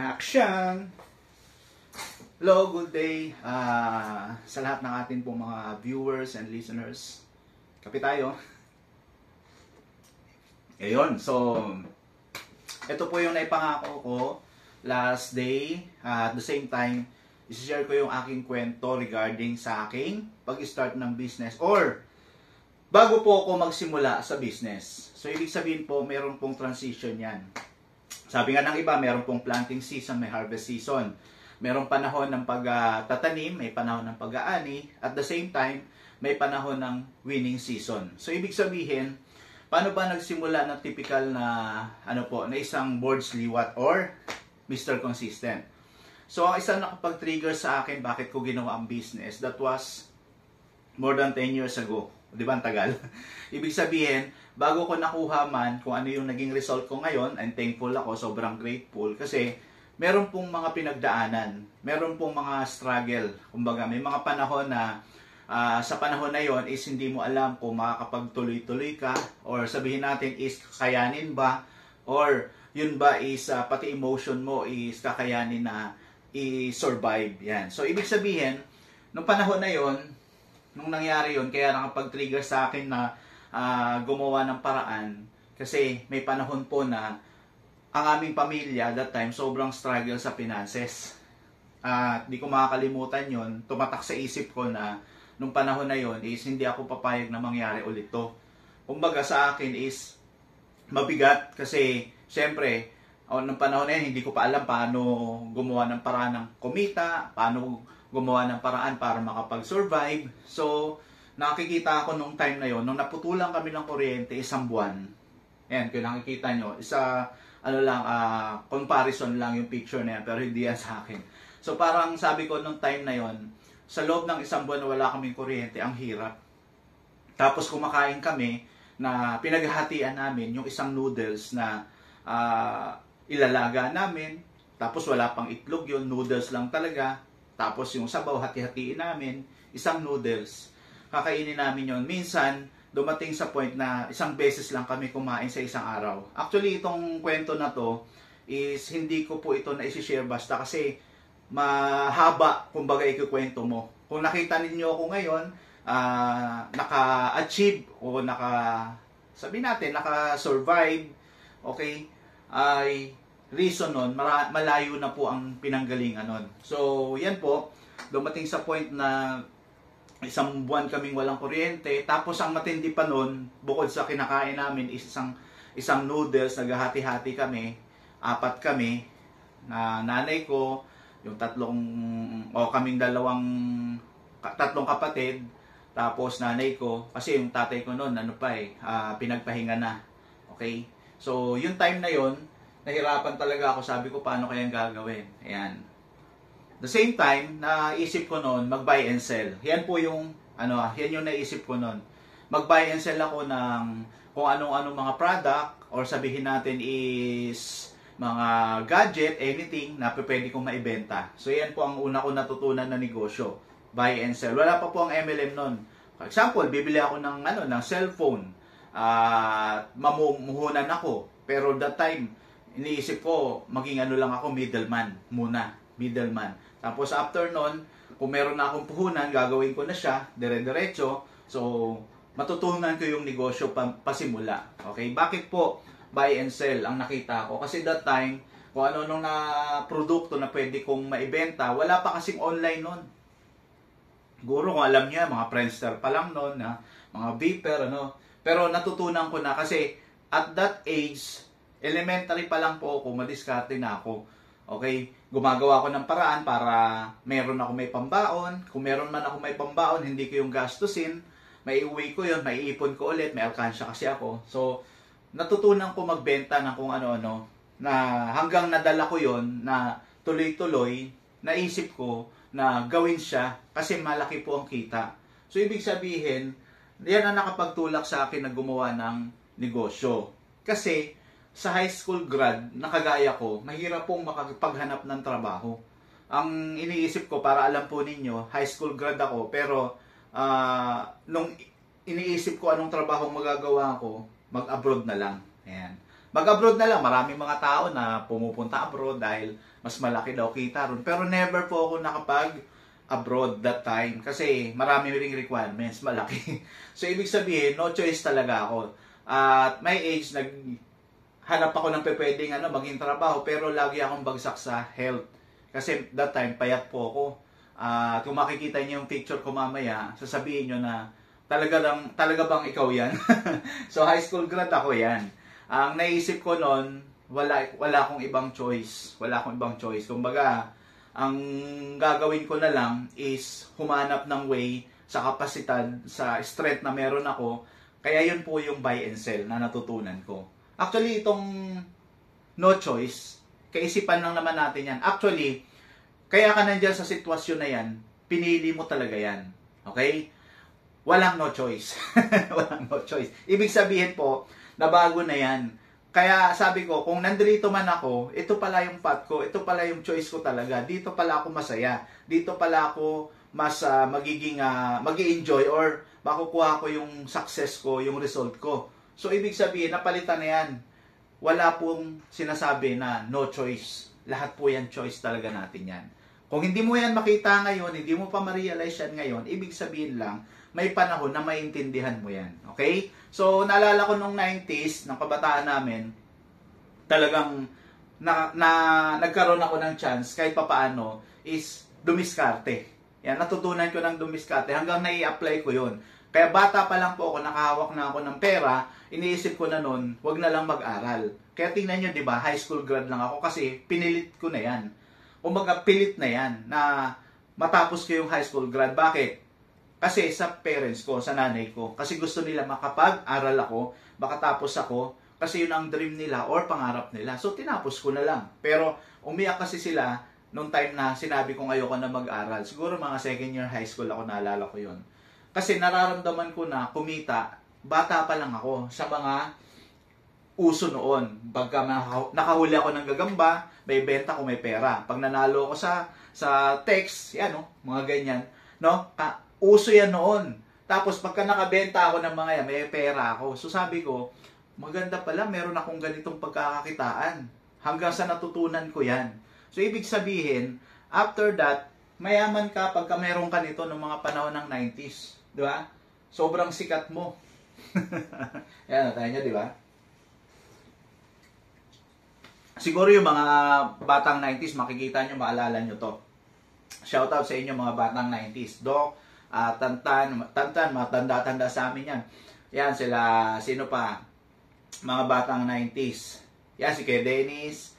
Action! Hello, good day sa lahat ng ating pong mga viewers and listeners. Kape tayo. Ayun, so ito po yung naipangako ko last day. At the same time, isi-share ko yung aking kwento regarding sa aking pag-start ng business or bago po ako magsimula sa business. So ibig sabihin po, meron pong transition yan. Sabi nga ng iba, meron pong planting season, may harvest season. Merong panahon ng pagtatanim, may panahon ng pag-aani. At the same time, may panahon ng winning season. So, ibig sabihin, paano ba nagsimula ng typical na, na isang boards liwat or Mr. Consistent? So, ang isang nakapag-trigger sa akin, bakit ko ginawa ang business, that was more than 10 years ago. Di ba ang tagal? Ibig sabihin, bago ko nakuha man kung ano yung naging result ko ngayon, I'm thankful ako, sobrang grateful. Kasi meron pong mga pinagdaanan, meron pong mga struggle. Kumbaga, may mga panahon na sa panahon na yon is hindi mo alam kung makakapagtuloy-tuloy ka or sabihin natin is kakayanin ba or yun ba is pati emotion mo is kakayanin na i-survive. Yan. So, ibig sabihin, nung panahon na yon, nung nangyari yon, kaya nakapag-trigger sa akin na gumawa ng paraan kasi may panahon po na ang aming pamilya that time sobrang struggle sa finances. Di ko makakalimutan yon, tumatak sa isip ko na nung panahon na yon is hindi ako papayag na mangyari ulit to. Kumbaga sa akin is mabigat kasi syempre nung panahon na yun hindi ko pa alam paano gumawa ng paraan ng kumita, paano gumawa ng paraan para makapag-survive. So, nakikita ako nung time na yon, nung naputulan kami ng kuryente, isang buwan. Ayan, kung nakikita nyo, comparison lang yung picture na yan, pero hindi yan sa akin. So, parang sabi ko nung time na yon, sa loob ng isang buwan na wala kaming kuryente, ang hirap. Tapos kumakain kami na pinaghahatian namin yung isang noodles na ilalaga namin. Tapos wala pang itlog yun, noodles lang talaga. Tapos yung sabaw, hati-hatiin namin, isang noodles. Kakainin namin yon. Minsan, dumating sa point na isang beses lang kami kumain sa isang araw. Actually, itong kwento na to is hindi ko po ito na isi-share basta kasi mahaba, kumbaga ikukwento mo. Kung nakita ninyo ako ngayon, naka-achieve o naka-survive, okay, ay reason nun, malayo na po ang pinanggalingan nun. So, yan po, dumating sa point na isang buwan kaming walang kuryente, tapos ang matindi pa nun, bukod sa kinakain namin, is isang noodles, naghahati-hati kami, 4 kami, na nanay ko, yung kaming tatlong kapatid, tapos nanay ko, kasi yung tatay ko nun, pinagpahinga na. Okay? So, yung time na yon, nahirapan talaga ako, sabi ko, paano kayang gagawin? Ayan. The same time, naisip ko noon, mag-buy and sell. Yan po yung, yan yung naisip ko noon. Mag-buy and sell ako ng kung anong-anong mga product, or sabihin natin is mga gadget, anything na pwede kong maibenta. So, yan po ang una ko natutunan na negosyo. Buy and sell. Wala pa po ang MLM noon. For example, bibili ako ng cellphone. Mamumuhunan ako. Pero that time, iniisip ko, maging lang ako, middleman muna. Middleman. Tapos after nun, kung meron na akong puhunan, gagawin ko na siya, dire-diretso. So, matutunan ko yung negosyo pasimula. Okay? Bakit po buy and sell ang nakita ko? Kasi that time, kung ano-ano na produkto na pwede kong maibenta, wala pa kasing online nun. Siguro kung alam niya, mga Friendster pa lang nun, mga Viper, Pero natutunan ko na kasi at that age, elementary pa lang po ako, madiskarte na ako. Okay? Gumagawa ko ng paraan para meron ako may pambaon. Kung meron man ako may pambaon, hindi ko yung gastusin. May iuwi ko yun, may iipon ko ulit, may alkansya kasi ako. So, natutunan ko magbenta ng kung ano-ano na hanggang nadala ko yon na tuloy-tuloy, naisip ko na gawin siya kasi malaki po ang kita. So, ibig sabihin, yan ang nakapagtulak sa akin na gumawa ng negosyo. Kasi, sa high school grad, nakagaya ko, mahirap pong makapaghanap ng trabaho. Ang iniisip ko, para alam po ninyo, high school grad ako, pero nung iniisip ko anong trabaho magagawa ko, mag-abroad na lang. Ayan. Mag-abroad na lang. Maraming mga tao na pumupunta abroad dahil mas malaki daw kita ron. Pero never po ako nakapag-abroad that time. Kasi marami ring requirements, malaki. So, ibig sabihin, no choice talaga ako. At my age, hanap ako ng pwedeng maging trabaho. Pero lagi akong bagsak sa health. Kasi that time, payat po ako. Kung makikita niyo yung picture ko mamaya, sasabihin nyo na talaga bang ikaw yan? So, high school grad ako yan. Ang naisip ko noon, wala akong ibang choice. Wala akong ibang choice. Kumbaga, ang gagawin ko na lang is humanap ng way sa kapasidad, sa strength na meron ako. Kaya yun po yung buy and sell na natutunan ko. Actually, itong no choice, kaisipan lang naman natin yan. Actually, kaya ka nandiyan sa sitwasyon na yan, pinili mo talaga yan. Okay? Walang no choice. Walang no choice. Ibig sabihin po, nabago na yan. Kaya sabi ko, kung nandito man ako, ito pala yung path ko, ito pala yung choice ko talaga, dito pala ako masaya, dito pala ako mas mag-i-enjoy or makukuha ko yung success ko, yung result ko. So, ibig sabihin, napalitan na yan. Wala pong sinasabi na no choice. Lahat po yan choice talaga natin yan. Kung hindi mo yan makita ngayon, hindi mo pa ma-realize yan ngayon, ibig sabihin lang, may panahon na maintindihan mo yan. Okay? So, naalala ko nung 90s, ng kabataan namin, talagang nagkaroon ako ng chance, kahit papaano, is dumiskarte. Yan, natutunan ko ng dumiskarte hanggang nai-apply ko yun. Kaya bata pa lang po ako, nakahawak na ako ng pera, iniisip ko na nun, wag na lang mag-aral. Kaya tingnan nyo, di ba, high school grad lang ako kasi pinilit ko na yan. Kumbaga, pilit na yan na matapos ko yung high school grad. Bakit? Kasi sa parents ko, sa nanay ko, kasi gusto nila makapag-aral ako, makatapos ako, kasi yun ang dream nila or pangarap nila. So, tinapos ko na lang. Pero, umiyak kasi sila nung time na sinabi kong ayoko na mag-aral. Siguro mga second year high school ako, naalala ko yun. Kasi nararamdaman ko na kumita, bata pa lang ako sa mga uso noon. Pagka nakahuli ako ng gagamba, may benta ko, may pera. Pag nanalo ako sa text, yan, no? Mga ganyan, no? Uso yan noon. Tapos pagka nakabenta ako ng mga yan, may pera ako. So sabi ko, maganda pala, meron akong ganitong pagkakakitaan. Hanggang sa natutunan ko yan. So ibig sabihin, after that, mayaman ka pagka meron ka nito ng mga panahon ng 90s. Di ba? Sobrang sikat mo. Yan, tayo nyo, di ba? Siguro yung mga batang 90s, makikita nyo, maalala nyo to. Shoutout sa inyo mga batang 90s. Doc, Tantan, matanda-tanda sa amin yan. Yan, sino pa? Mga batang 90s. Yan, si Kuya Dennis,